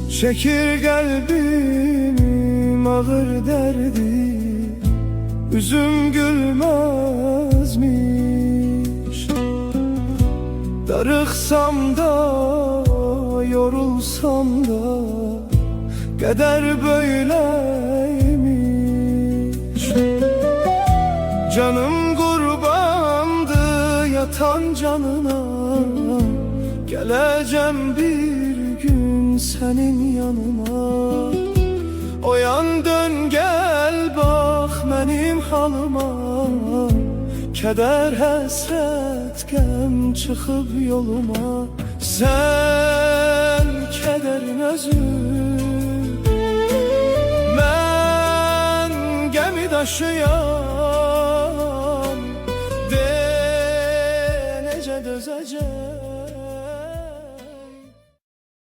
Çekir kalbim ağır derdi, üzüm gülmezmiş. Darıksam da yorulsam da kader böyleymiş. Canım kurbandı yatan canına, geleceğim bir gün senin yanıma. Oyan dön gel bak benim halıma, keder hasret gem çıkıp yoluma. Sen kederin özü, ben gemi taşıyan, de nece dözeceğim.